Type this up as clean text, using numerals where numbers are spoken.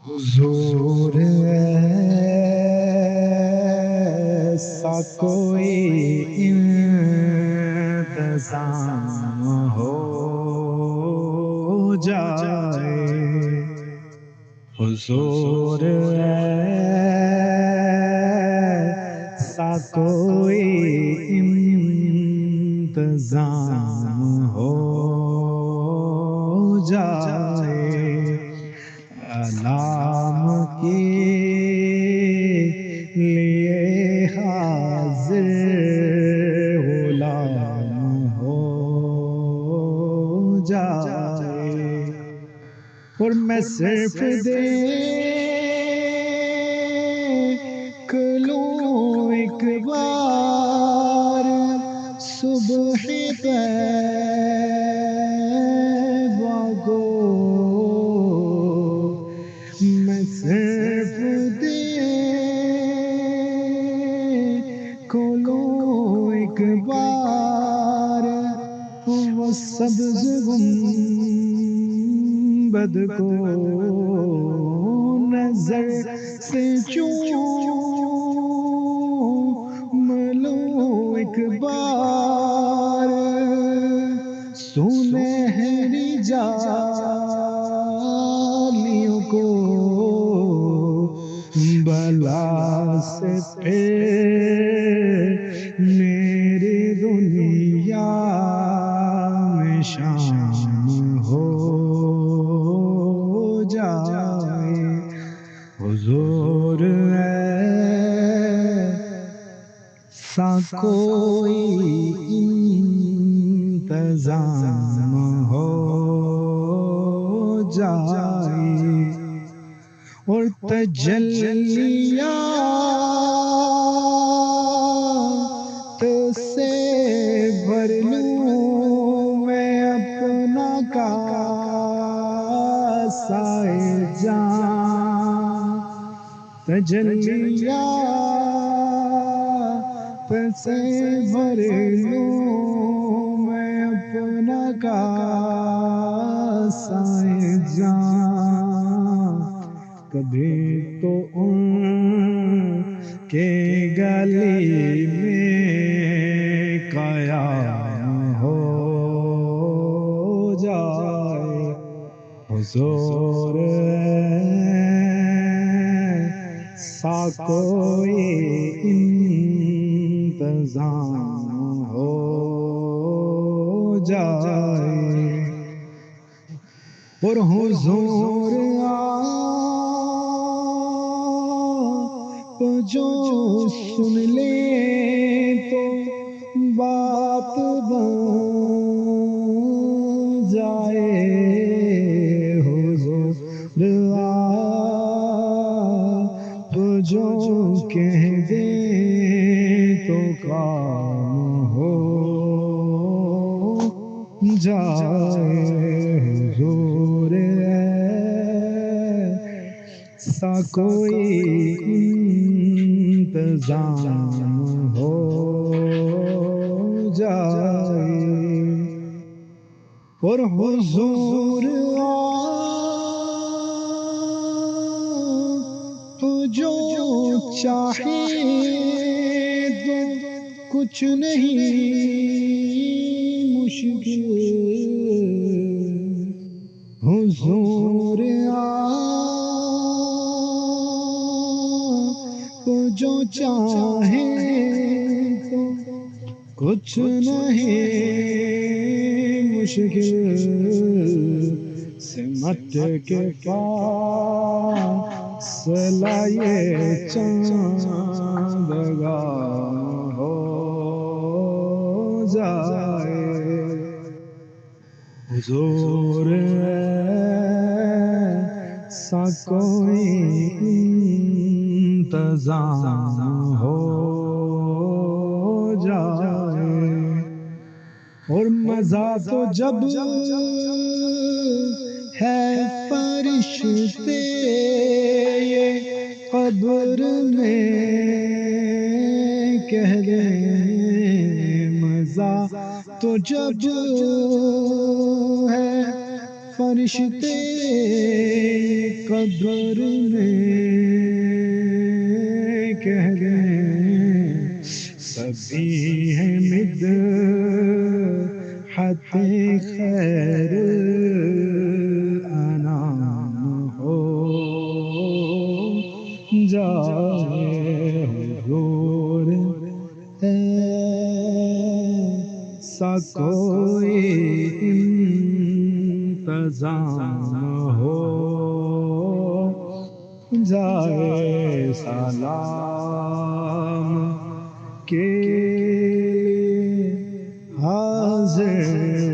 حضور ایسا کوئی انتظام ہو جائے، حضور ایسا کوئی انتظام ہو جائے، علام کے لیے حاضر غلام ہو جائے، اور میں صرف دیکھ لوں ایک بار صبح طیبہ کو، میں صرف دیکھ لوں ایک بار وہ سبز گنبد کو، نظر سے چوم لوں ایک بار سنہری جالیوں کو، بلا سے پھر میری دنیا میں شام ہو جائے، حضور ایسا کوئی انتظام ہو جائے، اور تجلیات سے بھر لوں میں اپنا کاسہ جام، تجلیات سے بھر لوں میں اپنا کاسہ جام، کبھی تو ان کے گلی میں قیام ہو جائے، حضور ایسا کوئی انتظام ہو جائے، اور حضور آپ جو سن لے تو بات بن جائے، حضور آپ جو کہہ دے تو کام ہو جائے، حضور ایسا کوئی انتظام ہو جائے، اور حضور آپ جو چاہے تو کچھ نہیں مشکل، حضور آپ جو چاہے تو کچھ نہیں مشکل، سمٹ کے فاصلہ یہ چاندگاہ ہو جائے، حضور ایسا کوئی انتظام ہو جائے، اور مزہ تو جب ہے فرشتے یہ قبر میں کہہ دیں، مزہ تو جب ہے فرشتے قبر میں کہہ دیں سبھی ہے مدحت خیر انام ہو جائے حضور ایسا کوئی انتظام ہو جائے سلام کے حاضر